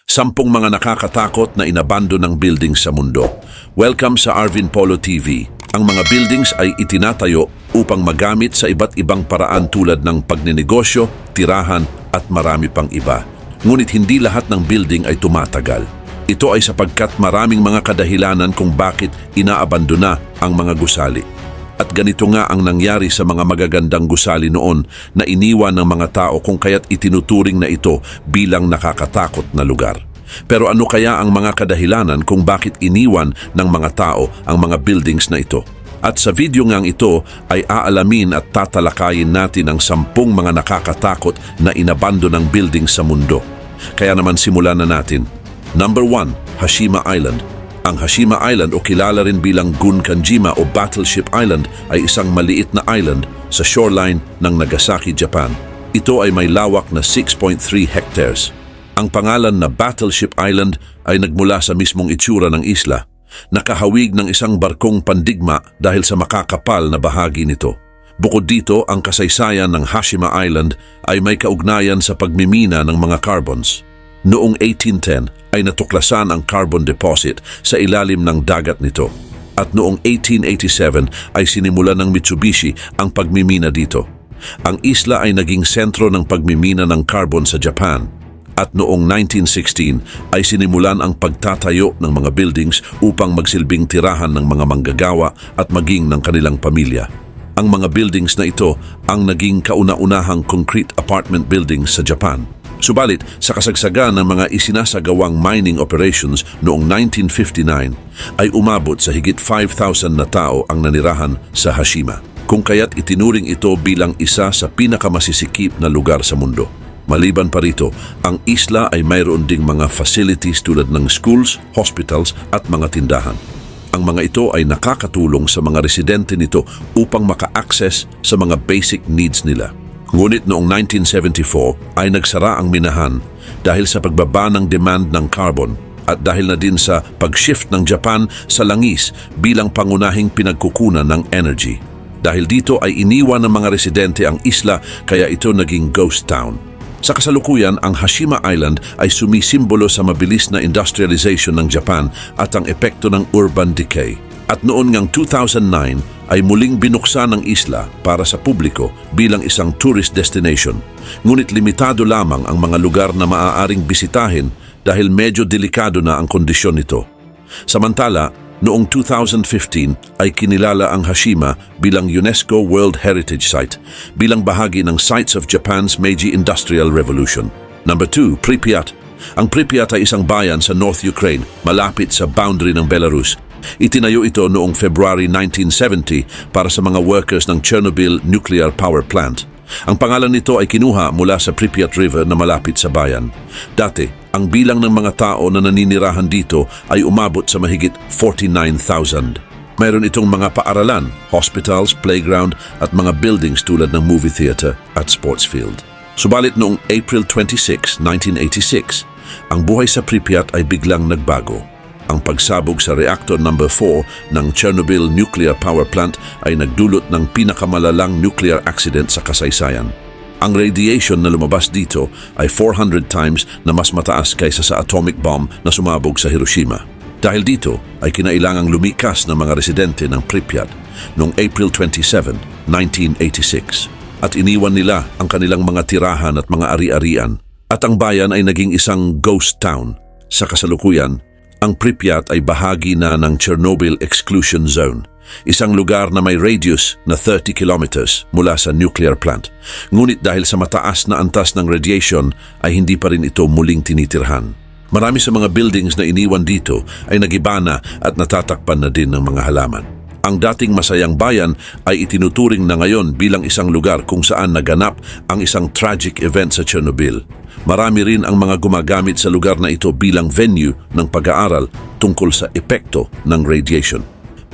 10 mga nakakatakot na inabando ng buildings sa mundo. Welcome sa Arvin Polo TV. Ang mga buildings ay itinatayo upang magamit sa iba't ibang paraan tulad ng pagninegosyo, tirahan at marami pang iba. Ngunit hindi lahat ng building ay tumatagal. Ito ay sapagkat maraming mga kadahilanan kung bakit inaabandona ang mga gusali. At ganito nga ang nangyari sa mga magagandang gusali noon na iniwan ng mga tao kung kaya't itinuturing na ito bilang nakakatakot na lugar. Pero ano kaya ang mga kadahilanan kung bakit iniwan ng mga tao ang mga buildings na ito? At sa video ngang ito ay aalamin at tatalakayin natin ang 10 mga nakakatakot na inabando ng buildings sa mundo. Kaya naman simulan na natin. Number 1, Hashima Island. Ang Hashima Island o kilala rin bilang Gunkanjima o Battleship Island ay isang maliit na island sa shoreline ng Nagasaki, Japan. Ito ay may lawak na 6.3 hectares. Ang pangalan na Battleship Island ay nagmula sa mismong itsura ng isla. Nakahawig ng isang barkong pandigma dahil sa makakapal na bahagi nito. Bukod dito, ang kasaysayan ng Hashima Island ay may kaugnayan sa pagmimina ng mga carbons. Noong 1810 ay natuklasan ang carbon deposit sa ilalim ng dagat nito. At noong 1887 ay sinimulan ng Mitsubishi ang pagmimina dito. Ang isla ay naging sentro ng pagmimina ng carbon sa Japan. At noong 1916 ay sinimulan ang pagtatayo ng mga buildings upang magsilbing tirahan ng mga manggagawa at maging ng kanilang pamilya. Ang mga buildings na ito ang naging kauna-unahang concrete apartment buildings sa Japan. Subalit, sa kasagsagan ng mga isinasagawang mining operations noong 1959, ay umabot sa higit 5,000 na tao ang nanirahan sa Hashima, kung kaya't itinuring ito bilang isa sa pinakamasisikip na lugar sa mundo. Maliban pa rito, ang isla ay mayroon ding mga facilities tulad ng schools, hospitals at mga tindahan. Ang mga ito ay nakakatulong sa mga residente nito upang maka-access sa mga basic needs nila. Ngunit noong 1974 ay nagsara ang minahan dahil sa pagbaba ng demand ng carbon at dahil na din sa pag-shift ng Japan sa langis bilang pangunahing pinagkukunan ng energy. Dahil dito ay iniwan ng mga residente ang isla kaya ito naging ghost town. Sa kasalukuyan, ang Hashima Island ay sumisimbolo sa mabilis na industrialization ng Japan at ang epekto ng urban decay. At noon ngang 2009 ay muling binuksan ang isla para sa publiko bilang isang tourist destination. Ngunit limitado lamang ang mga lugar na maaaring bisitahin dahil medyo delikado na ang kondisyon nito. Samantala, noong 2015 ay kinilala ang Hashima bilang UNESCO World Heritage Site bilang bahagi ng Sites of Japan's Meiji Industrial Revolution. Number 2, Pripyat. Ang Pripyat ay isang bayan sa North Ukraine, malapit sa boundary ng Belarus. Itinayo ito noong February 1970 para sa mga workers ng Chernobyl Nuclear Power Plant. Ang pangalan nito ay kinuha mula sa Pripyat River na malapit sa bayan. Dati, ang bilang ng mga tao na naninirahan dito ay umabot sa mahigit 49,000. Mayroon itong mga paaralan, hospitals, playground at mga buildings tulad ng movie theater at sports field. Subalit noong April 26, 1986, ang buhay sa Pripyat ay biglang nagbago. Ang pagsabog sa reactor number 4 ng Chernobyl Nuclear Power Plant ay nagdulot ng pinakamalalang nuclear accident sa kasaysayan. Ang radiation na lumabas dito ay 400 times na mas mataas kaysa sa atomic bomb na sumabog sa Hiroshima. Dahil dito ay kinailangang lumikas ng mga residente ng Pripyat noong April 27, 1986. At iniwan nila ang kanilang mga tirahan at mga ari-arian. At ang bayan ay naging isang ghost town. Sa kasalukuyan, ang Pripyat ay bahagi na ng Chernobyl Exclusion Zone, isang lugar na may radius na 30 kilometers mula sa nuclear plant. Ngunit dahil sa mataas na antas ng radiation ay hindi pa rin ito muling tinitirhan. Marami sa mga buildings na iniwan dito ay nagiba na at natatakpan na din ng mga halaman. Ang dating masayang bayan ay itinuturing na ngayon bilang isang lugar kung saan naganap ang isang tragic event sa Chernobyl. Marami rin ang mga gumagamit sa lugar na ito bilang venue ng pag-aaral tungkol sa epekto ng radiation.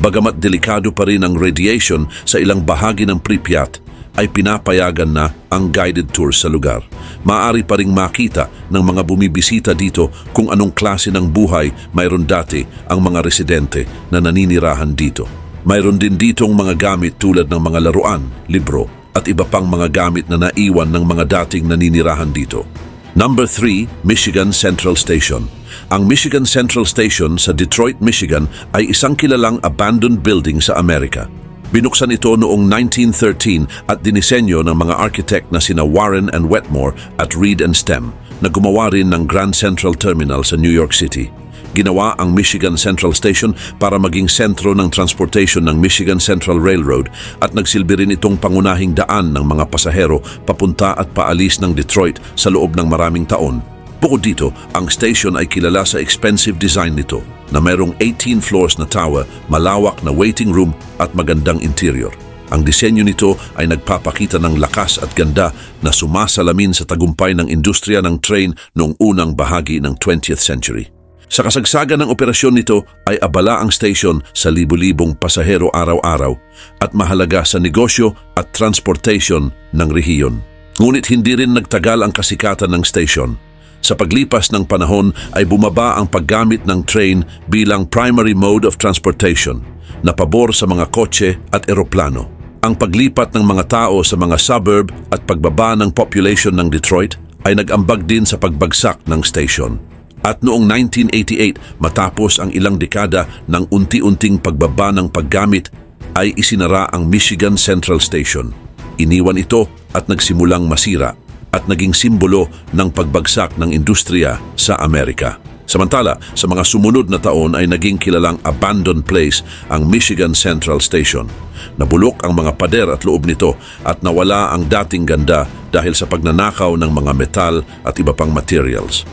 Bagamat delikado pa rin ang radiation sa ilang bahagi ng Pripyat, ay pinapayagan na ang guided tour sa lugar. Maaari pa ring makita ng mga bumibisita dito kung anong klase ng buhay mayroon dati ang mga residente na naninirahan dito. Mayroon din ditong mga gamit tulad ng mga laruan, libro at iba pang mga gamit na naiwan ng mga dating naninirahan dito. Number 3, Michigan Central Station. Ang Michigan Central Station sa Detroit, Michigan ay isang kilalang abandoned building sa Amerika. Binuksan ito noong 1913 at dinisenyo ng mga architect na sina Warren and Wetmore at Reed and Stem na gumawa rin ng Grand Central Terminal sa New York City. Ginawa ang Michigan Central Station para maging sentro ng transportation ng Michigan Central Railroad at nagsilbi rin itong pangunahing daan ng mga pasahero papunta at paalis ng Detroit sa loob ng maraming taon. Bukod dito, ang station ay kilala sa expensive design nito na mayroong 18 floors na tower, malawak na waiting room at magandang interior. Ang disenyo nito ay nagpapakita ng lakas at ganda na sumasalamin sa tagumpay ng industriya ng train noong unang bahagi ng 20th century. Sa kasagsagan ng operasyon nito ay abala ang station sa libu-libong pasahero araw-araw at mahalaga sa negosyo at transportation ng rehiyon. Ngunit hindi rin nagtagal ang kasikatan ng station. Sa paglipas ng panahon ay bumaba ang paggamit ng train bilang primary mode of transportation na pabor sa mga kotse at eroplano. Ang paglipat ng mga tao sa mga suburb at pagbaba ng population ng Detroit ay nag-ambag din sa pagbagsak ng station. At noong 1988, matapos ang ilang dekada ng unti-unting pagbaba ng paggamit, ay isinara ang Michigan Central Station. Iniwan ito at nagsimulang masira at naging simbolo ng pagbagsak ng industriya sa Amerika. Samantala, sa mga sumunod na taon ay naging kilalang abandoned place ang Michigan Central Station. Nabulok ang mga pader at loob nito at nawala ang dating ganda dahil sa pagnanakaw ng mga metal at iba pang materials.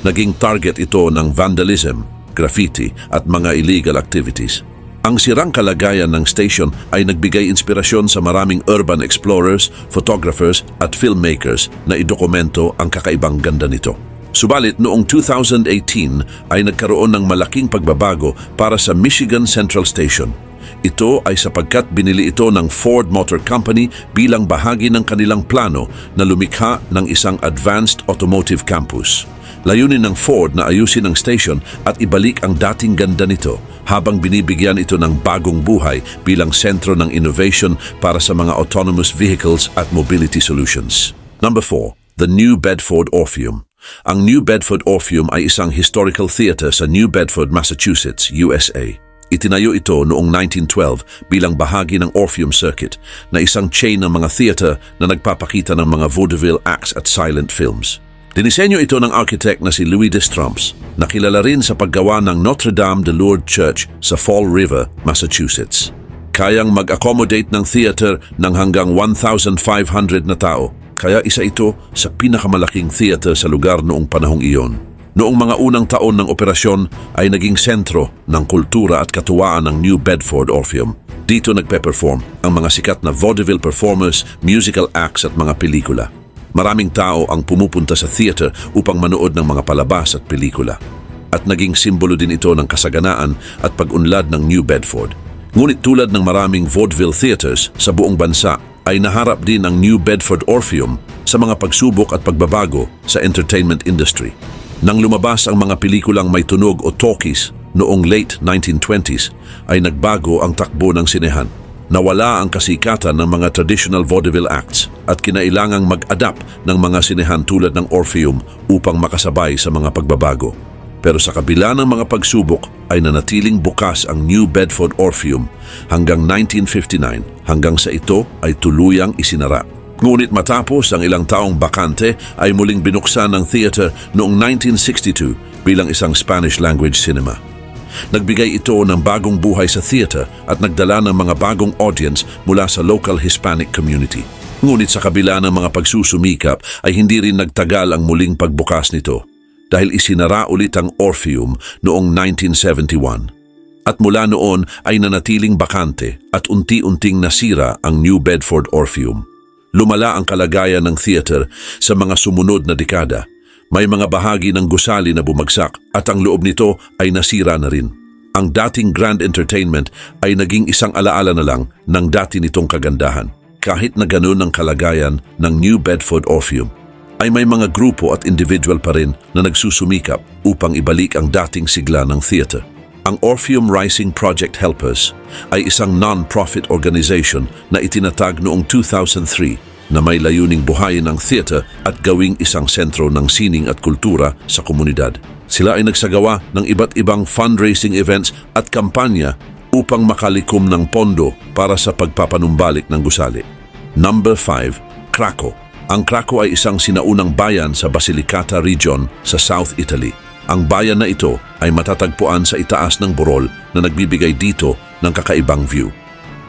Naging target ito ng vandalism, graffiti at mga illegal activities. Ang sirang kalagayan ng station ay nagbigay inspirasyon sa maraming urban explorers, photographers at filmmakers na idokumento ang kakaibang ganda nito. Subalit noong 2018 ay nagkaroon ng malaking pagbabago para sa Michigan Central Station. Ito ay sapagkat binili ito ng Ford Motor Company bilang bahagi ng kanilang plano na lumikha ng isang advanced automotive campus. Layunin ng Ford na ayusin ang station at ibalik ang dating ganda nito habang binibigyan ito ng bagong buhay bilang sentro ng innovation para sa mga autonomous vehicles at mobility solutions. Number 4, the New Bedford Orpheum. Ang New Bedford Orpheum ay isang historical theater sa New Bedford, Massachusetts, USA. Itinayo ito noong 1912 bilang bahagi ng Orpheum Circuit na isang chain ng mga theater na nagpapakita ng mga vaudeville acts at silent films. Dinisenyo ito ng architect na si Louis Destromps, na kilala rin sa paggawa ng Notre Dame de Lourdes Church sa Fall River, Massachusetts. Kayang mag-accommodate ng theater ng hanggang 1,500 na tao, kaya isa ito sa pinakamalaking theater sa lugar noong panahong iyon. Noong mga unang taon ng operasyon ay naging sentro ng kultura at katuwaan ng New Bedford Orpheum. Dito nagpe-perform ang mga sikat na vaudeville performers, musical acts at mga pelikula. Maraming tao ang pumupunta sa theater upang manood ng mga palabas at pelikula. At naging simbolo din ito ng kasaganaan at pag-unlad ng New Bedford. Ngunit tulad ng maraming vaudeville theaters sa buong bansa, ay naharap din ang New Bedford Orpheum sa mga pagsubok at pagbabago sa entertainment industry. Nang lumabas ang mga pelikulang may tunog o talkies noong late 1920s, ay nagbago ang takbo ng sinehan. Nawala ang kasikatan ng mga traditional vaudeville acts at kinailangang mag-adapt ng mga sinehan tulad ng Orpheum upang makasabay sa mga pagbabago. Pero sa kabila ng mga pagsubok ay nanatiling bukas ang New Bedford Orpheum hanggang 1959 hanggang sa ito ay tuluyang isinara. Ngunit matapos ang ilang taong bakante ay muling binuksan ng theater noong 1962 bilang isang Spanish-language cinema. Nagbigay ito ng bagong buhay sa theater at nagdala ng mga bagong audience mula sa local Hispanic community. Ngunit sa kabila ng mga pagsusumikap ay hindi rin nagtagal ang muling pagbukas nito dahil isinara ulit ang Orpheum noong 1971. At mula noon ay nanatiling bakante at unti-unting nasira ang New Bedford Orpheum. Lumala ang kalagayan ng theater sa mga sumunod na dekada. May mga bahagi ng gusali na bumagsak at ang loob nito ay nasira na rin. Ang dating Grand Entertainment ay naging isang alaala na lang ng dati nitong kagandahan. Kahit na ganun ang kalagayan ng New Bedford Orpheum, ay may mga grupo at individual pa rin na nagsusumikap upang ibalik ang dating sigla ng theater. Ang Orpheum Rising Project Helpers ay isang non-profit organization na itinatag noong 2003 na may layuning buhayin ang theater at gawing isang sentro ng sining at kultura sa komunidad. Sila ay nagsagawa ng iba't ibang fundraising events at kampanya upang makalikom ng pondo para sa pagpapanumbalik ng gusali. Number 5, Krakow. Ang Krakow ay isang sinaunang bayan sa Basilicata Region sa South Italy. Ang bayan na ito ay matatagpuan sa itaas ng burol na nagbibigay dito ng kakaibang view.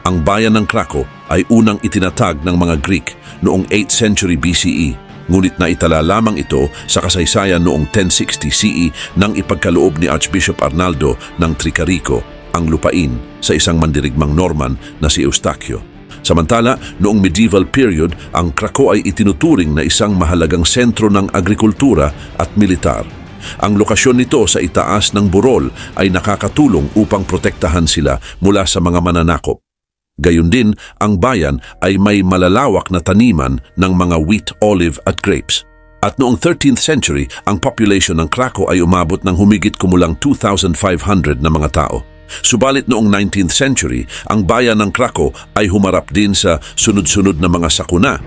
Ang bayan ng Krakow ay unang itinatag ng mga Greek noong 8th century BCE, ngunit naitala lamang ito sa kasaysayan noong 1060 CE nang ipagkaloob ni Archbishop Arnaldo ng Tricarico ang lupain sa isang mandirigmang Norman na si Eustachio. Samantala, noong medieval period, ang Krakow ay itinuturing na isang mahalagang sentro ng agrikultura at militar. Ang lokasyon nito sa itaas ng burol ay nakakatulong upang protektahan sila mula sa mga mananakop. Gayun din, ang bayan ay may malalawak na taniman ng mga wheat, olive at grapes. At noong 13th century, ang population ng Krakow ay umabot ng humigit kumulang 2,500 na mga tao. Subalit noong 19th century, ang bayan ng Krakow ay humarap din sa sunod-sunod na mga sakuna.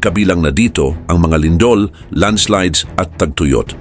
Kabilang na dito ang mga lindol, landslides at tagtuyot.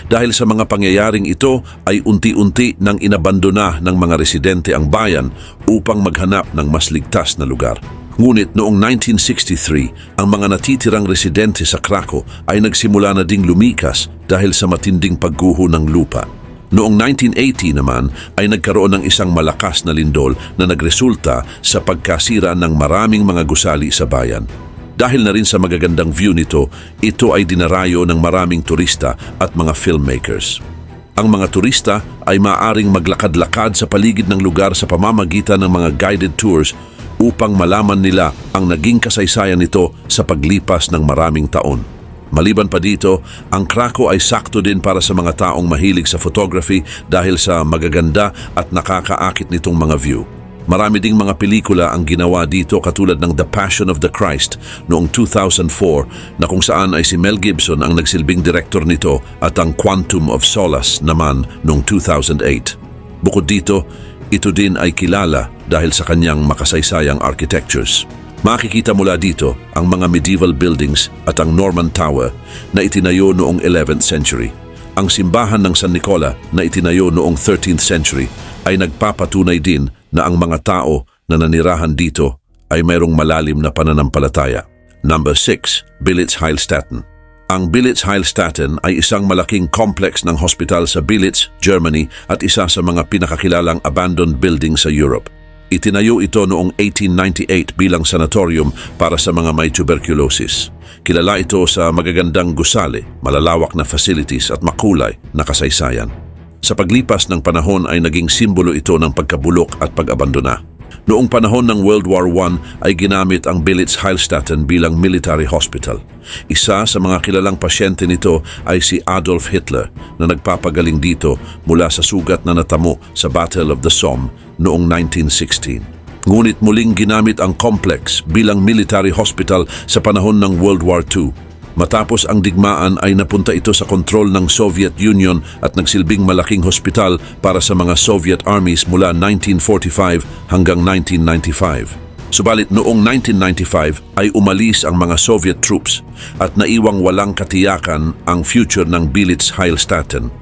Dahil sa mga pangyayaring ito ay unti-unti nang inabandona ng mga residente ang bayan upang maghanap ng mas ligtas na lugar. Ngunit noong 1963, ang mga natitirang residente sa Krakow ay nagsimula na ding lumikas dahil sa matinding pagguho ng lupa. Noong 1980 naman ay nagkaroon ng isang malakas na lindol na nagresulta sa pagkasira ng maraming mga gusali sa bayan. Dahil na rin sa magagandang view nito, ito ay dinarayo ng maraming turista at mga filmmakers. Ang mga turista ay maaaring maglakad-lakad sa paligid ng lugar sa pamamagitan ng mga guided tours upang malaman nila ang naging kasaysayan nito sa paglipas ng maraming taon. Maliban pa dito, ang Krakow ay sakto din para sa mga taong mahilig sa photography dahil sa magaganda at nakakaakit nitong mga view. Marami ding mga pelikula ang ginawa dito katulad ng The Passion of the Christ noong 2004 na kung saan ay si Mel Gibson ang nagsilbing direktor nito at ang Quantum of Solace naman noong 2008. Bukod dito, ito din ay kilala dahil sa kanyang makasaysayang architectures. Makikita mula dito ang mga medieval buildings at ang Norman Tower na itinayo noong 11th century. Ang simbahan ng San Nicola na itinayo noong 13th century ay nagpapatunay din na ang mga tao na nanirahan dito ay mayroong malalim na pananampalataya. Number 6, Bilic Heilstätten. Ang Bilic Heilstätten ay isang malaking complex ng hospital sa Bilic, Germany at isa sa mga pinakakilalang abandoned building sa Europe. Itinayo ito noong 1898 bilang sanatorium para sa mga may tuberculosis. Kilala ito sa magagandang gusali, malalawak na facilities at makulay na kasaysayan. Sa paglipas ng panahon ay naging simbolo ito ng pagkabulok at pag-abandona. Noong panahon ng World War I ay ginamit ang Bilic Heilstätten bilang military hospital. Isa sa mga kilalang pasyente nito ay si Adolf Hitler na nagpapagaling dito mula sa sugat na natamo sa Battle of the Somme noong 1916. Ngunit muling ginamit ang complex bilang military hospital sa panahon ng World War II. Matapos ang digmaan ay napunta ito sa kontrol ng Soviet Union at nagsilbing malaking hospital para sa mga Soviet armies mula 1945 hanggang 1995. Subalit noong 1995 ay umalis ang mga Soviet troops at naiwang walang katiyakan ang future ng Bilic Heilstätten.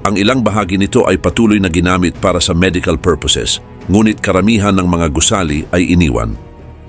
Ang ilang bahagi nito ay patuloy na ginamit para sa medical purposes, ngunit karamihan ng mga gusali ay iniwan.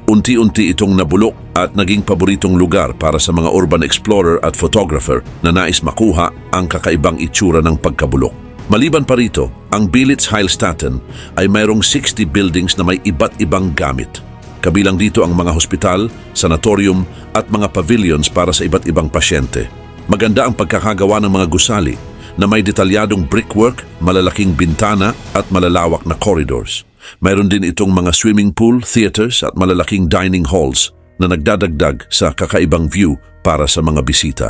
Unti-unti itong nabulok at naging paboritong lugar para sa mga urban explorer at photographer na nais makuha ang kakaibang itsura ng pagkabulok. Maliban pa rito, ang Bilic Heilstätten ay mayroong 60 buildings na may iba't ibang gamit. Kabilang dito ang mga hospital, sanatorium at mga pavilions para sa iba't ibang pasyente. Maganda ang pagkakagawa ng mga gusali na may detalyadong brickwork, malalaking bintana at malalawak na corridors. Mayroon din itong mga swimming pool, theaters at malalaking dining halls na nagdadagdag sa kakaibang view para sa mga bisita.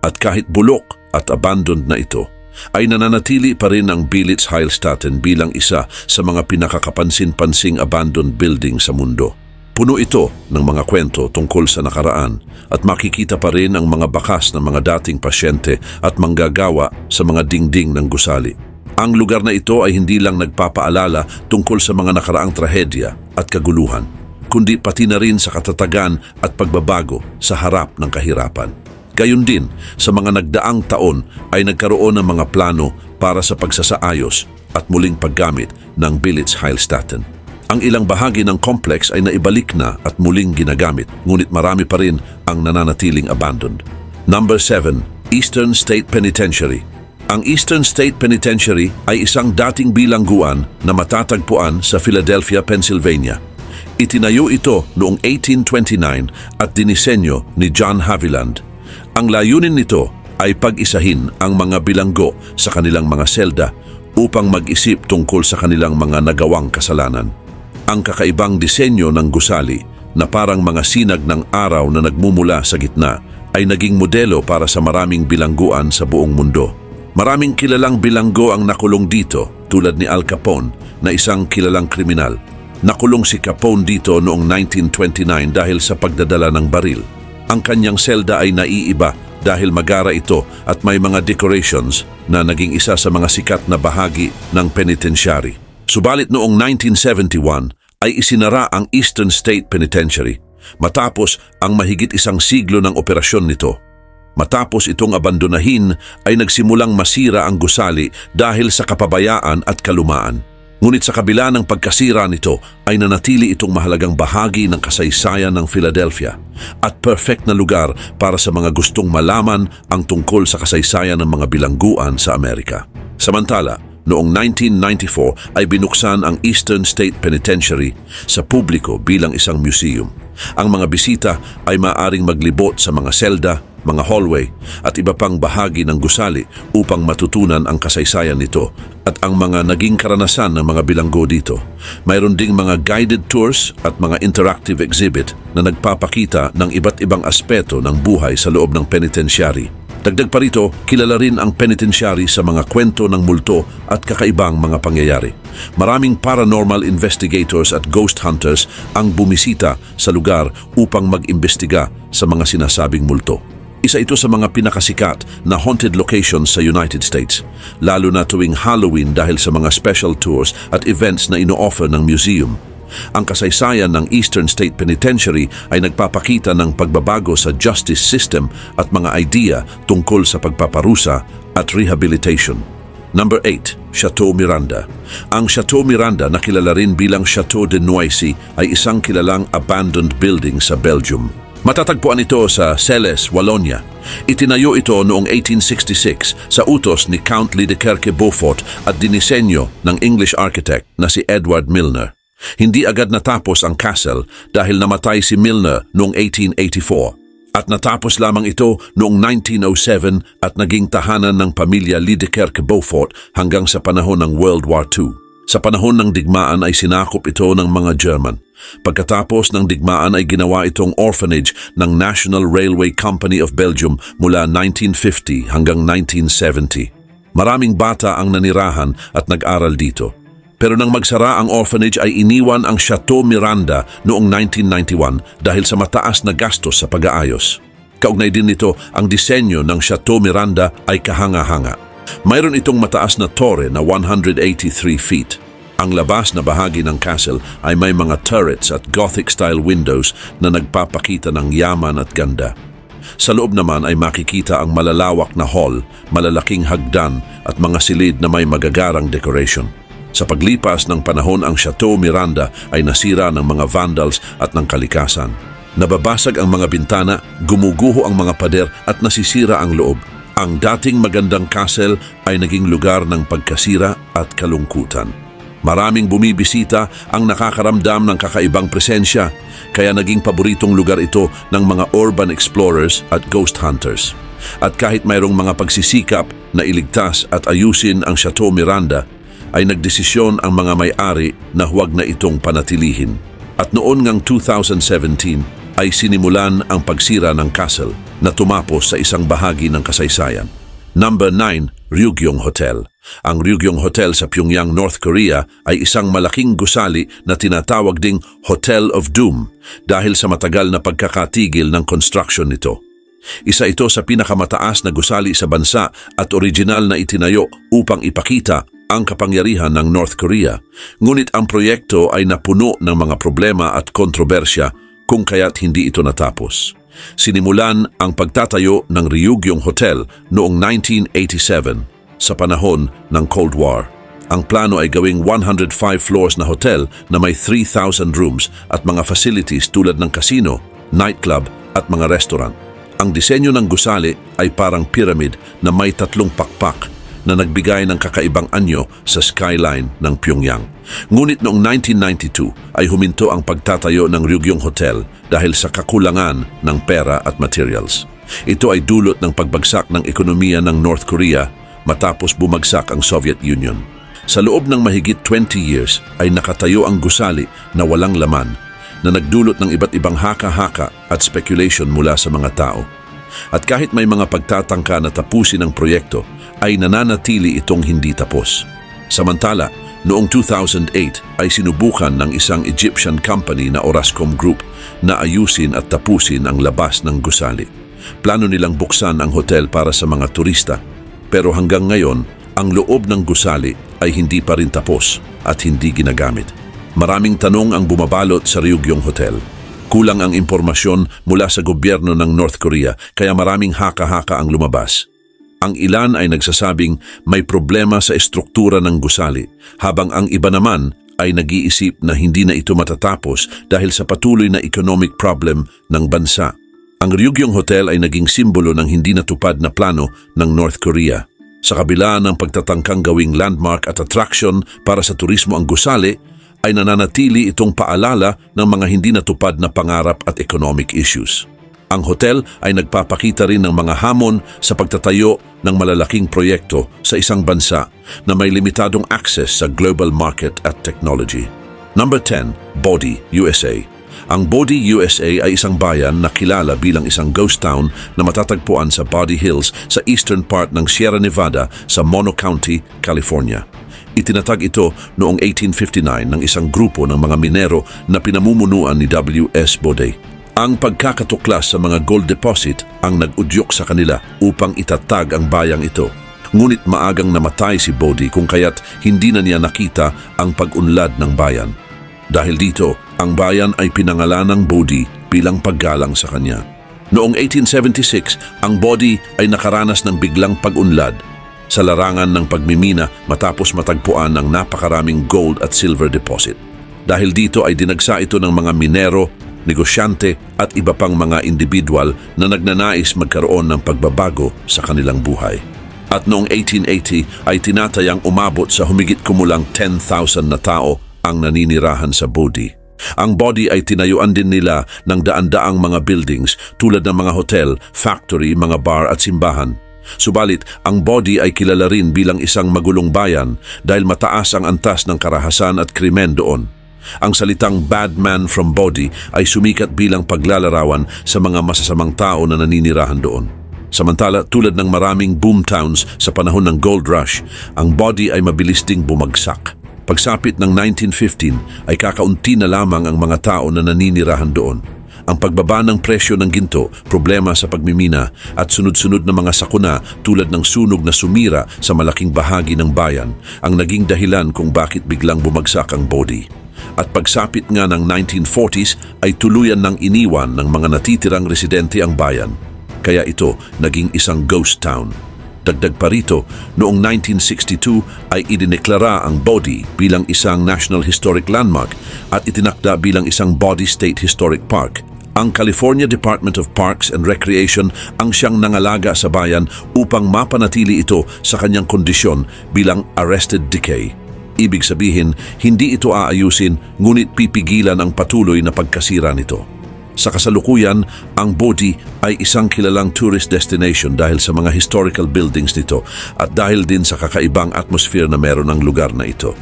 At kahit bulok at abandoned na ito, ay nananatili pa rin ang Bilic Heilstätten bilang isa sa mga pinakakapansin-pansing abandoned building sa mundo. Puno ito ng mga kwento tungkol sa nakaraan at makikita pa rin ang mga bakas ng mga dating pasyente at manggagawa sa mga dingding ng gusali. Ang lugar na ito ay hindi lang nagpapaalala tungkol sa mga nakaraang trahedya at kaguluhan, kundi pati na rin sa katatagan at pagbabago sa harap ng kahirapan. Gayun din, sa mga nagdaang taon ay nagkaroon ng mga plano para sa pagsasaayos at muling paggamit ng Billets Heilstatten. Ang ilang bahagi ng complex ay naibalik na at muling ginagamit, ngunit marami pa rin ang nananatiling abandoned. Number 7. Eastern State Penitentiary. Ang Eastern State Penitentiary ay isang dating bilangguan na matatagpuan sa Philadelphia, Pennsylvania. Itinayo ito noong 1829 at dinisenyo ni John Haviland. Ang layunin nito ay pag-isahin ang mga bilanggo sa kanilang mga selda upang mag-isip tungkol sa kanilang mga nagawang kasalanan. Ang kakaibang disenyo ng gusali na parang mga sinag ng araw na nagmumula sa gitna ay naging modelo para sa maraming bilangguan sa buong mundo. Maraming kilalang bilanggo ang nakulong dito tulad ni Al Capone na isang kilalang kriminal. Nakulong si Capone dito noong 1929 dahil sa pagdadala ng baril. Ang kanyang selda ay naiiba dahil magara ito at may mga decorations na naging isa sa mga sikat na bahagi ng penitentiary. Subalit noong 1971 ay isinara ang Eastern State Penitentiary matapos ang mahigit isang siglo ng operasyon nito. Matapos itong abandonahin ay nagsimulang masira ang gusali dahil sa kapabayaan at kalumaan. Ngunit sa kabila ng pagkasira nito ay nanatili itong mahalagang bahagi ng kasaysayan ng Philadelphia at perfect na lugar para sa mga gustong malaman ang tungkol sa kasaysayan ng mga bilangguan sa Amerika. Samantala, noong 1994 ay binuksan ang Eastern State Penitentiary sa publiko bilang isang museum. Ang mga bisita ay maaaring maglibot sa mga selda, mga hallway at iba pang bahagi ng gusali upang matutunan ang kasaysayan nito at ang mga naging karanasan ng mga bilanggo dito. Mayroon ding mga guided tours at mga interactive exhibit na nagpapakita ng iba't ibang aspeto ng buhay sa loob ng penitentiary. Dagdag pa rito, kilala rin ang penitentiary sa mga kwento ng multo at kakaibang mga pangyayari. Maraming paranormal investigators at ghost hunters ang bumisita sa lugar upang mag-imbestiga sa mga sinasabing multo. Isa ito sa mga pinakasikat na haunted locations sa United States, lalo na tuwing Halloween dahil sa mga special tours at events na ino-offer ng museum. Ang kasaysayan ng Eastern State Penitentiary ay nagpapakita ng pagbabago sa justice system at mga idea tungkol sa pagpaparusa at rehabilitation. Number 8. Chateau Miranda. Ang Chateau Miranda na kilala rin bilang Chateau de Noisy ay isang kilalang abandoned building sa Belgium. Matatagpuan ito sa Celles, Wallonia. Itinayo ito noong 1866 sa utos ni Count Liedekerke Beaufort at dinisenyo ng English architect na si Edward Milner. Hindi agad natapos ang castle dahil namatay si Milner noong 1884 at natapos lamang ito noong 1907 at naging tahanan ng pamilya Liedekerke Beaufort hanggang sa panahon ng World War II. Sa panahon ng digmaan ay sinakop ito ng mga German. Pagkatapos ng digmaan ay ginawa itong orphanage ng National Railway Company of Belgium mula 1950 hanggang 1970. Maraming bata ang nanirahan at nag-aral dito. Pero nang magsara ang orphanage ay iniwan ang Chateau Miranda noong 1991 dahil sa mataas na gastos sa pag-aayos. Kaugnay din nito ang disenyo ng Chateau Miranda ay kahanga-hanga. Mayroon itong mataas na tore na 183 feet. Ang labas na bahagi ng castle ay may mga turrets at Gothic-style windows na nagpapakita ng yaman at ganda. Sa loob naman ay makikita ang malalawak na hall, malalaking hagdan at mga silid na may magagarang decoration. Sa paglipas ng panahon ang Chateau Miranda ay nasira ng mga vandals at ng kalikasan. Nababasag ang mga bintana, gumuguho ang mga pader at nasisira ang loob. Ang dating magandang castle ay naging lugar ng pagkasira at kalungkutan. Maraming bumibisita ang nakakaramdam ng kakaibang presensya, kaya naging paboritong lugar ito ng mga urban explorers at ghost hunters. At kahit mayroong mga pagsisikap na iligtas at ayusin ang Chateau Miranda, ay nagdesisyon ang mga may-ari na huwag na itong panatilihin. At noon ngang 2017 ay sinimulan ang pagsira ng castle na tumapos sa isang bahagi ng kasaysayan. Number 9. Ryugyong Hotel. Ang Ryugyong Hotel sa Pyongyang, North Korea ay isang malaking gusali na tinatawag ding Hotel of Doom dahil sa matagal na pagkakatigil ng construction nito. Isa ito sa pinakamataas na gusali sa bansa at original na itinayo upang ipakita ang kapangyarihan ng North Korea, ngunit ang proyekto ay napuno ng mga problema at kontrobersya kung kaya't hindi ito natapos. Sinimulan ang pagtatayo ng Ryugyong Hotel noong 1987 sa panahon ng Cold War. Ang plano ay gawing 105 floors na hotel na may 3,000 rooms at mga facilities tulad ng casino, nightclub at mga restaurant. Ang disenyo ng gusali ay parang pyramid na may 3 pakpak na nagbigay ng kakaibang anyo sa skyline ng Pyongyang. Ngunit noong 1992 ay huminto ang pagtatayo ng Ryugyong Hotel dahil sa kakulangan ng pera at materials. Ito ay dulot ng pagbagsak ng ekonomiya ng North Korea matapos bumagsak ang Soviet Union. Sa loob ng mahigit 20 years ay nakatayo ang gusali na walang laman na nagdulot ng iba't ibang haka-haka at speculation mula sa mga tao. At kahit may mga pagtatangka na tapusin ang proyekto, ay nananatili itong hindi tapos. Samantala, noong 2008 ay sinubukan ng isang Egyptian company na Orascom Group na ayusin at tapusin ang labas ng gusali. Plano nilang buksan ang hotel para sa mga turista, pero hanggang ngayon, ang loob ng gusali ay hindi pa rin tapos at hindi ginagamit. Maraming tanong ang bumabalot sa Ryugyong Hotel. Kulang ang impormasyon mula sa gobyerno ng North Korea kaya maraming haka-haka ang lumabas. Ang ilan ay nagsasabing may problema sa estruktura ng gusali, habang ang iba naman ay nag-iisip na hindi na ito matatapos dahil sa patuloy na economic problem ng bansa. Ang Ryugyong Hotel ay naging simbolo ng hindi natupad na plano ng North Korea. Sa kabila ng pagtatangkang gawing landmark at attraction para sa turismo ang gusali, ay nananatili itong paalala ng mga hindi natupad na pangarap at economic issues. Ang hotel ay nagpapakita rin ng mga hamon sa pagtatayo ng malalaking proyekto sa isang bansa na may limitadong access sa global market at technology. Number 10, Bodie, USA. Ang Bodie, USA ay isang bayan na kilala bilang isang ghost town na matatagpuan sa Bodie Hills sa eastern part ng Sierra Nevada sa Mono County, California. Itinatag ito noong 1859 ng isang grupo ng mga minero na pinamumunuan ni W.S. Bodie. Ang pagkakatuklas sa mga gold deposit ang nag-udyok sa kanila upang itatag ang bayang ito. Ngunit maagang namatay si Bodie kung kaya't hindi na niya nakita ang pag-unlad ng bayan. Dahil dito, ang bayan ay pinangalan ng Bodie bilang paggalang sa kanya. Noong 1876, ang Bodie ay nakaranas ng biglang pag-unlad sa larangan ng pagmimina matapos matagpuan ng napakaraming gold at silver deposit. Dahil dito ay dinagsa ito ng mga minero, negosyante at iba pang mga individual na nagnanais magkaroon ng pagbabago sa kanilang buhay. At noong 1880 ay tinatayang umabot sa humigit kumulang 10,000 na tao ang naninirahan sa Bodie. Ang Bodie ay tinayuan din nila ng daan-daang mga buildings tulad ng mga hotel, factory, mga bar at simbahan. Subalit, ang Bodie ay kilala rin bilang isang magulong bayan dahil mataas ang antas ng karahasan at krimen doon. Ang salitang "bad man from Bodie" ay sumikat bilang paglalarawan sa mga masasamang tao na naninirahan doon. Samantala, tulad ng maraming boomtowns sa panahon ng Gold Rush, ang Bodie ay mabilis ding bumagsak. Pagsapit ng 1915 ay kakaunti na lamang ang mga tao na naninirahan doon. Ang pagbaba ng presyo ng ginto, problema sa pagmimina at sunod-sunod na mga sakuna tulad ng sunog na sumira sa malaking bahagi ng bayan ang naging dahilan kung bakit biglang bumagsak ang Bodie. At pagsapit nga ng 1940s ay tuluyan ng iniwan ng mga natitirang residente ang bayan. Kaya ito naging isang ghost town. Dagdag pa rito, noong 1962 ay idineklara ang Bodie bilang isang National Historic Landmark at itinakda bilang isang Bodie State Historic Park. Ang California Department of Parks and Recreation ang siyang nangalaga sa bayan upang mapanatili ito sa kanyang kondisyon bilang arrested decay. Ibig sabihin, hindi ito aayusin ngunit pipigilan ang patuloy na pagkasira nito. Sa kasalukuyan, ang Bodie ay isang kilalang tourist destination dahil sa mga historical buildings nito at dahil din sa kakaibang atmosphere na meron ng lugar na ito.